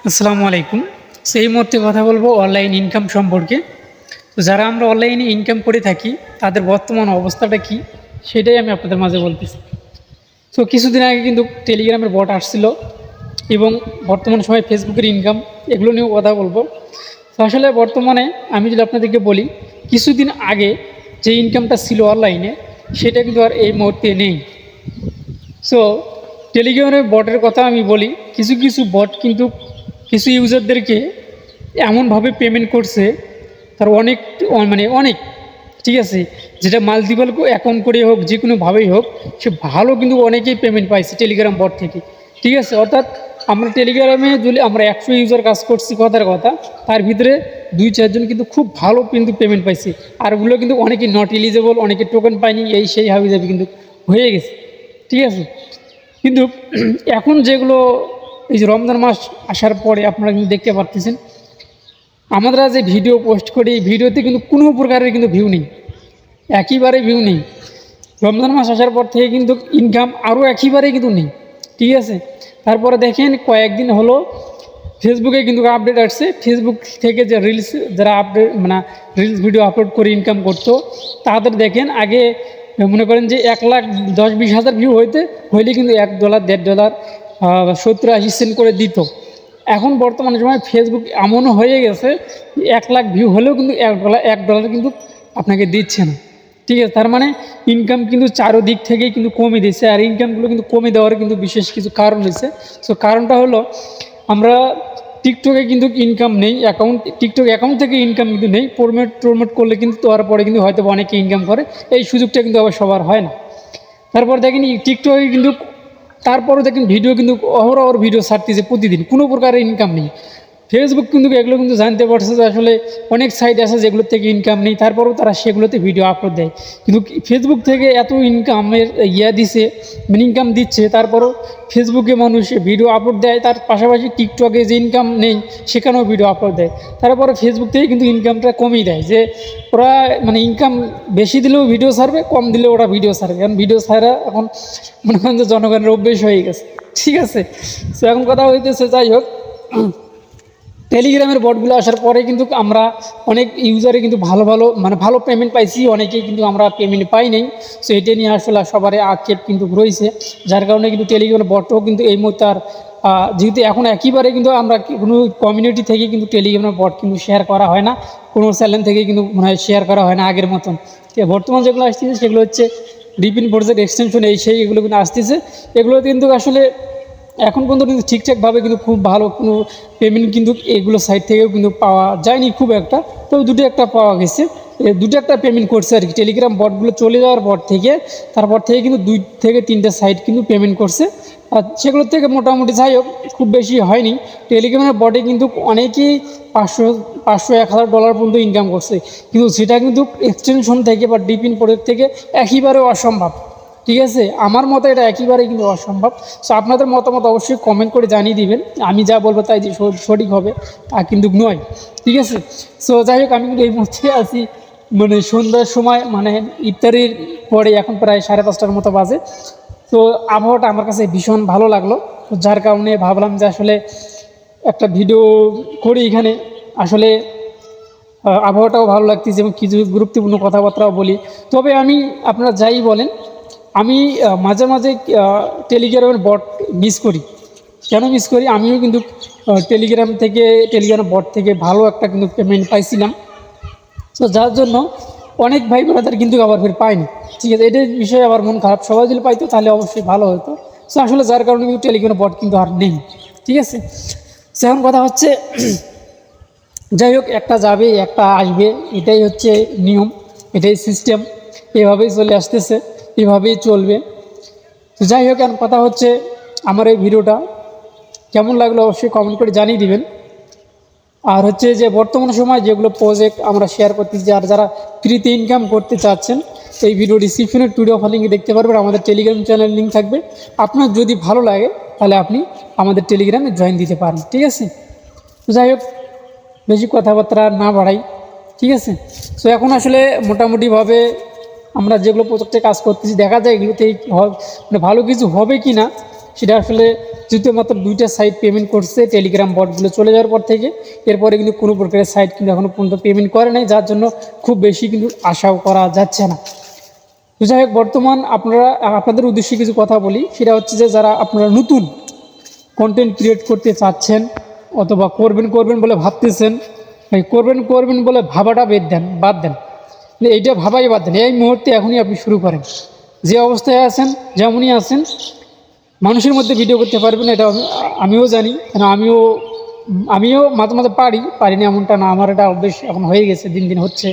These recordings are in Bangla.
আসসালামু আলাইকুম। সেই মুহূর্তে কথা বলবো অনলাইন ইনকাম সম্পর্কে। তো যারা আমরা অনলাইনে ইনকাম করে থাকি তাদের বর্তমান অবস্থাটা কি সেটাই আমি আপনাদের মাঝে বলতেছি। তো কিছুদিন আগে কিন্তু টেলিগ্রামের বট আসছিল এবং বর্তমান সময়ে ফেসবুকের ইনকাম এগুলো নিয়েও কথা বলবো। তো আসলে বর্তমানে আমি যদি আপনাদেরকে বলি কিছুদিন আগে যে ইনকামটা ছিল অনলাইনে সেটা কিন্তু আর এই মুহূর্তে নেই। সো টেলিগ্রামের বটের কথা আমি বলি, কিছু কিছু বট কিন্তু কিছু ইউজারদেরকে এমনভাবে পেমেন্ট করছে তার অনেক অনেক ঠিক আছে, যেটা মাল্টিপল অ্যাকাউন্ট করে হোক যে কোনোভাবেই হোক সে ভালো কিন্তু অনেকেই পেমেন্ট পাইছে টেলিগ্রাম বট থেকে। ঠিক আছে, অর্থাৎ আমরা টেলিগ্রামে যদি আমরা 100 ইউজার কাজ করছি কথার কথা, তার ভিতরে 2-4 জন কিন্তু খুব ভালো কিন্তু পেমেন্ট পাইছে, আর ওগুলো কিন্তু অনেকে নট এলিজেবল, অনেকে টোকেন পায়নি, এই সেই হাবি যাবি কিন্তু হয়ে গেছে। ঠিক আছে, কিন্তু এখন যেগুলো এই যে রমজান মাস আসার পরে আপনারা কিন্তু দেখতে পারতেছেন আমরা যে ভিডিও পোস্ট করি এই ভিডিওতে কিন্তু কোনো প্রকারের কিন্তু ভিউ নেই, একেবারে ভিউ নেই। রমজান মাস আসার পর থেকে কিন্তু ইনকাম আরও একেবারেই কিন্তু নেই। ঠিক আছে, তারপরে দেখেন কয়েকদিন হলো ফেসবুকে কিন্তু আপডেট আসছে, ফেসবুক থেকে যে রিলস যারা আপডেট রিলস ভিডিও আপলোড করে ইনকাম করতো তাদের দেখেন আগে মনে করেন যে 1,10,20,000 ভিউ হইলে কিন্তু $1, $1.5, 70-80 সেন্ট করে দিত। এখন বর্তমানে সময় ফেসবুক এমনও হয়ে গেছে 1,00,000 ভিউ হলেও কিন্তু $1 কিন্তু আপনাকে দিচ্ছে না। ঠিক আছে, তার মানে ইনকাম কিন্তু চারোদিক থেকেই কিন্তু কমে দিচ্ছে, আর ইনকামগুলো কিন্তু কমে দেওয়ার কিন্তু বিশেষ কিছু কারণ হয়েছে। সো কারণটা হলো আমরা টিকটকে কিন্তু ইনকাম নেই, টিকটক অ্যাকাউন্ট থেকে ইনকাম কিন্তু নেই, প্রমোট করলে কিন্তু তারপরে কিন্তু হয়তো অনেকে ইনকাম করে, এই সুযোগটা কিন্তু আবার সবার হয় না। তারপর দেখেন টিকটকে কিন্তু তারপরও দেখেন ভিডিও কিন্তু অহরহ ভিডিও ছাড়তেছে প্রতিদিন, কোনো প্রকারের ইনকাম নেই। ফেসবুক কিন্তু এগুলো কিন্তু জানতে পারছে যে আসলে অনেক সাইট আছে যেগুলোর থেকে ইনকাম নেই, তারপরেও তারা সেগুলোতে ভিডিও আপলোড দেয়। কিন্তু ফেসবুক থেকে এত ইনকামের দিছে, ইনকাম দিচ্ছে, তারপরও ফেসবুকে মানুষ ভিডিও আপলোড দেয়, তার পাশাপাশি টিকটকে যে ইনকাম নেই সেখানেও ভিডিও আপলোড দেয়। তারপরে ফেসবুক থেকে কিন্তু ইনকামটা কমিয়ে দেয়, যে ওরা ইনকাম বেশি দিলেও ভিডিও ছাড়বে, কম দিলেও ওরা ভিডিও ছাড়বে, কারণ ভিডিও ছাড়া এখন মনে করেন যে জনগণের অভ্যেস হয়ে গেছে। ঠিক আছে, সো এখন কথা হইতেছে, যাই হোক, টেলিগ্রামের বটগুলো আসার পরে কিন্তু আমরা অনেক ইউজারে কিন্তু ভালো পেমেন্ট পাইছি, অনেকেই কিন্তু আমরা পেমেন্ট পাই নাই। সো এটা নিয়ে আসলে সবারই আক্ষেপ কিন্তু রয়েছে, যার কারণে কিন্তু টেলিগ্রামের বটও কিন্তু এই মুহূর্তে আর যেহেতু এখন একেবারে কিন্তু আমরা কোনো কমিউনিটি থেকে কিন্তু টেলিগ্রামের বট কিন্তু শেয়ার করা হয় না, কোনো চ্যানেল থেকে কিন্তু মনে হয় শেয়ার করা হয় না আগের মতন। বর্তমান যেগুলো আসতেছে সেগুলো হচ্ছে ডিপিন প্রজেক্ট এক্সটেনশন, এগুলো কিন্তু আসতেছে। এগুলো কিন্তু আসলে এখন পর্যন্ত কিন্তু ঠিকঠাকভাবে কিন্তু খুব ভালো কোনো পেমেন্ট কিন্তু এগুলো সাইট থেকেও কিন্তু পাওয়া যায়নি খুব একটা, তবে দুটো একটা পাওয়া গেছে, দুটো একটা পেমেন্ট করছে আর কি। টেলিগ্রাম বটগুলো চলে যাওয়ার পর থেকে তারপর থেকে কিন্তু 2-3টে সাইট কিন্তু পেমেন্ট করছে, আর সেগুলোর থেকে মোটামুটি যাই হোক খুব বেশি হয়নি। টেলিগ্রামের বটে কিন্তু অনেকেই 500-1,000 ডলার পর্যন্ত ইনকাম করছে, কিন্তু সেটা কিন্তু এক্সটেনশন থেকে বা ডিপিন প্রজেক্ট থেকে একেবারে অসম্ভব। ঠিক আছে, আমার মতে এটা একেবারেই কিন্তু অসম্ভব। সো আপনাদের মতামত অবশ্যই কমেন্ট করে জানিয়ে দিবেন, আমি যা বলবো তাই যে সঠিক হবে তা কিন্তু নয়। ঠিক আছে, সো যাই হোক, আমি কিন্তু এই মুহূর্তে আছি সন্ধ্যার সময়, ইফতারির পরে, এখন প্রায় 5:30টার মতো বাজে। তো আবহাওয়াটা আমার কাছে ভীষণ ভালো লাগলো, তো যার কারণে ভাবলাম যে আসলে একটা ভিডিও করি এখানে। আসলে আবহাওয়াটাও ভালো লাগতেছে এবং কিছু গুরুত্বপূর্ণ কথাবার্তাও বলি। তবে আমি, আপনারা যাই বলেন, আমি মাঝে মাঝে টেলিগ্রামের বট মিস করি। কেন মিস করি? আমিও কিন্তু টেলিগ্রাম বট থেকে ভালো একটা কিন্তু পেমেন্ট পাইছিলাম। তো যার জন্য অনেক ভাই ব্রাদার কিন্তু আবার ফের পায়নি। ঠিক আছে, এটার বিষয়ে আবার মন খারাপ, সবাই যদি পাইতো তাহলে অবশ্যই ভালো হতো। সো আসলে যার কারণে কিন্তু টেলিগ্রাম বট কিন্তু আর নেই। ঠিক আছে, সেরকম কথা হচ্ছে, যাই হোক, একটা যাবে একটা আসবে, এটাই হচ্ছে নিয়ম, এটাই সিস্টেম, এভাবেই চলে আসতেছে, এভাবেই চলবে। তো যাই হোক, এখন কথা হচ্ছে আমার এই ভিডিওটা কেমন লাগলো অবশ্যই কমেন্ট করে জানিয়ে দিবেন। আর হচ্ছে যে বর্তমান সময় যেগুলো প্রজেক্ট আমরা শেয়ার করতেছি, আর যারা ফ্রিতে ইনকাম করতে চাচ্ছেন, এই ভিডিও ডিসক্রিপশনে পিডিএফ লিঙ্কে দেখতে পারবেন, আমাদের টেলিগ্রাম চ্যানেল লিঙ্ক থাকবে। আপনার যদি ভালো লাগে তাহলে আপনি আমাদের টেলিগ্রামে জয়েন দিতে পারেন। ঠিক আছে, তো যাই হোক, বেশি কথাবার্তা না বাড়াই। ঠিক আছে, সো এখন আসলে মোটামুটিভাবে আমরা যেগুলো প্রজেক্টে কাজ করতেছি দেখা যায় এগুলোতেই ভালো কিছু হবে কি না সেটা আসলে যেহেতু মাত্র 2টা সাইট পেমেন্ট করছে টেলিগ্রাম বটগুলো চলে যাওয়ার পর থেকে, এরপরে কিন্তু কোনো প্রকারের সাইট কিন্তু এখনও পর্যন্ত পেমেন্ট করে নাই, যার জন্য খুব বেশি কিন্তু আশাও করা যাচ্ছে না। তো যাই হোক, বর্তমান আপনাদের উদ্দেশ্যে কিছু কথা বলি, সেটা হচ্ছে যে যারা আপনারা নতুন কন্টেন্ট ক্রিয়েট করতে চাচ্ছেন অথবা করবেন বলে ভাবতেছেন, এই করবেন বলে ভাবাটা বাদ দেন, এইটা ভাবাই বাদ দেন, এই মুহূর্তে এখনই আপনি শুরু করেন। যে অবস্থায় আছেন যেমনই আছেন, মানুষের মধ্যে ভিডিও করতে পারবেন, এটা আমিও জানি, কেন আমিও মাঝে মাঝে পারি না এমনটা না, আমার এটা অভ্যেস এখন হয়ে গেছে, দিন দিন হচ্ছে।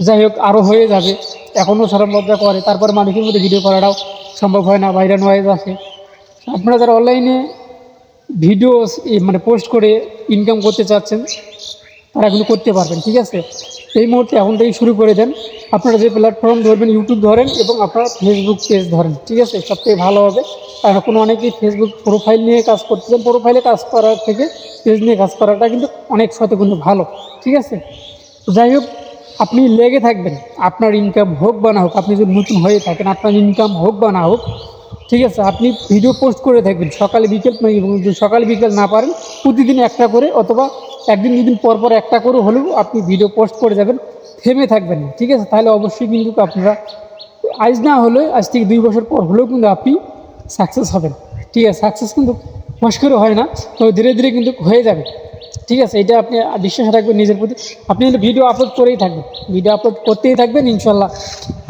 যাই হোক, আরও হয়ে যাবে, এখনও সরম লজ্জা করে, তারপরে মানুষের মধ্যে ভিডিও করাটাও সম্ভব হয় না, ভাইরাল নয়েজ আছে। আপনারা যারা অনলাইনে ভিডিও মানে পোস্ট করে ইনকাম করতে চাচ্ছেন, তারা এগুলো করতে পারবেন, ঠিক আছে। এই মুহূর্তে এখন থেকেই শুরু করে দেন। আপনারা যে প্ল্যাটফর্ম ধরবেন, ইউটিউব ধরেন এবং আপনারা ফেসবুক পেজ ধরেন, ঠিক আছে, সবথেকে ভালো হবে। আর এখন অনেকেই ফেসবুক প্রোফাইল নিয়ে কাজ করতেছেন, প্রোফাইলে কাজ করার থেকে পেজ নিয়ে কাজ করাটা কিন্তু অনেক কিন্তু ভালো, ঠিক আছে। যাই হোক, আপনি লেগে থাকবেন, আপনার ইনকাম হোক বা না হোক, আপনি যদি নতুন হয়ে থাকেন, আপনার ইনকাম হোক বা না হোক, ঠিক আছে, আপনি ভিডিও পোস্ট করে থাকবেন সকালে বিকেল, যদি সকালে বিকেল না পারেন প্রতিদিন একটা করে, অথবা একদিন দুদিন পর পর একটা করে হলেও আপনি ভিডিও পোস্ট করে যাবেন, থেমে থাকবেন না, ঠিক আছে। তাহলে অবশ্যই কিন্তু আপনারা আজ না হলে আজ থেকে 2 বছর পর হলেও কিন্তু আপনি সাকসেস হবেন, ঠিক আছে। সাকসেস কিন্তু ফস করে হয় না, তবে ধীরে ধীরে কিন্তু হয়ে যাবে, ঠিক আছে। এটা আপনি বিশ্বাস রাখবেন নিজের প্রতি। আপনি কিন্তু ভিডিও আপলোড করেই থাকবেন, ভিডিও আপলোড করতেই থাকবেন, ইনশাল্লাহ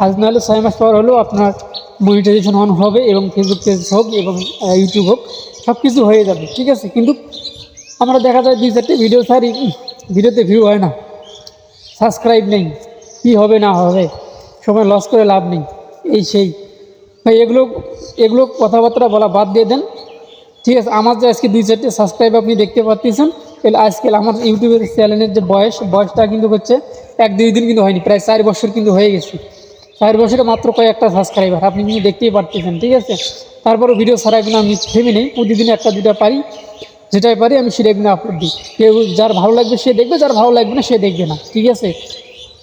আজ না হলে 6 মাস পর হলেও আপনার মনিটাইজেশন অন হবে, এবং ফেসবুক পেজ হোক এবং ইউটিউব হোক, সব কিছু হয়ে যাবে, ঠিক আছে। কিন্তু আমরা দেখা যায় 2-4টে ভিডিও ছাড়ি, ভিডিওতে ভিউ হয় না, সাবস্ক্রাইব নেই, কী হবে না হবে, সময় লস করে লাভ নেই, এই সেই ভাই, এগুলো কথাবার্তা বলা বাদ দিয়ে দেন, ঠিক আছে। আমার যে আজকে 2-4টে সাবস্ক্রাইব আপনি দেখতে পাচ্ছেন, তাহলে আজকাল আমার ইউটিউবের চ্যানেলের যে বয়সটা কিন্তু হচ্ছে 1-2 দিন কিন্তু হয়নি, প্রায় 4 বছর কিন্তু হয়ে গেছে। 4 বছরে মাত্র কয়েকটা সাবস্ক্রাইবার আপনি কিন্তু দেখতেই পারতেছেন, ঠিক আছে। তারপরও ভিডিও ছাড়া কিন্তু আমি থেমে নেই, প্রতিদিন 1-2টা পারি, যেটাই পারি আমি সেটাই কিন্তু আপলোড দিই। কেউ যার ভালো লাগবে সে দেখবে, যার ভালো লাগবে না সে দেখবে না, ঠিক আছে।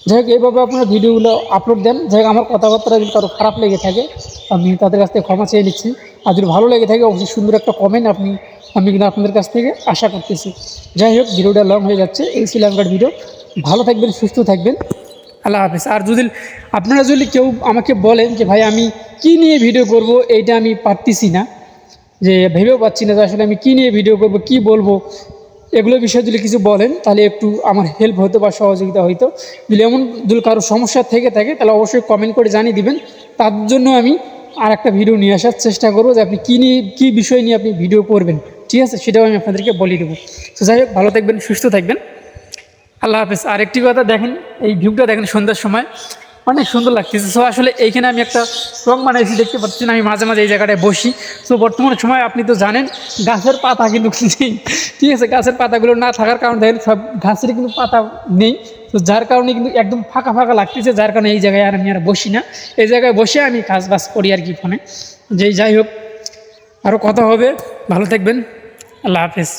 যাই হোক, এইভাবে আপনারা ভিডিওগুলো আপলোড দেন। যাই হোক, আমার কথাবার্তা যদি কারো খারাপ লেগে থাকে আমি তাদের কাছ থেকে ক্ষমা চেয়ে নিচ্ছি, আর যদি ভালো লেগে থাকে অবশ্যই সুন্দর একটা কমেন্ট আমি কিন্তু আপনাদের কাছ থেকে আশা করতেছি। যাই হোক, ভিডিওটা লং হয়ে যাচ্ছে, এই ছিল আমার ভিডিও। ভালো থাকবেন, সুস্থ থাকবেন, আল্লাহ হাফেজ। আর আপনারা যদি কেউ আমাকে বলেন যে ভাই আমি কি নিয়ে ভিডিও করব, এইটা আমি পারতেছি না, যে ভেবেও পাচ্ছি না যে আসলে আমি কী নিয়ে ভিডিও করব, কি বলবো, এগুলো বিষয়ে যদি কিছু বলেন তাহলে একটু আমার হেল্প হতো বা সহযোগিতা হইতো। যদি কারো সমস্যা থেকে থাকে তাহলে অবশ্যই কমেন্ট করে জানিয়ে দিবেন, তার জন্য আমি আর একটা ভিডিও নিয়ে আসার চেষ্টা করবো, যে আপনি কী বিষয় নিয়ে আপনি ভিডিও করবেন, ঠিক আছে, সেটাও আমি আপনাদেরকে বলে দেবো। তো যাই হোক, ভালো থাকবেন, সুস্থ থাকবেন, আল্লাহ হাফেজ। আর একটি কথা দেখেন, এই ভিউটা দেখেন সন্ধ্যার সময় অনেক সুন্দর লাগতেছে। সো আসলে এইখানে আমি একটা রং বানাইছি, দেখতে পাচ্ছেন, আমি মাঝে মাঝে এই জায়গাটায় বসি। সো বর্তমান সময় আপনি তো জানেন গাছের পাতা কিন্তু নেই, ঠিক আছে, গাছের পাতাগুলো না থাকার কারণে দেখেন সব গাছের কিন্তু পাতা নেই, তো যার কারণে কিন্তু একদম ফাঁকা ফাঁকা লাগতেছে, যার কারণে এই জায়গায় আমি আর বসি না, এই জায়গায় বসে আমি কাজ বাজ করি আর কি ফোনে। যাই হোক, আরও কথা হবে, ভালো থাকবেন, আল্লাহ হাফেজ।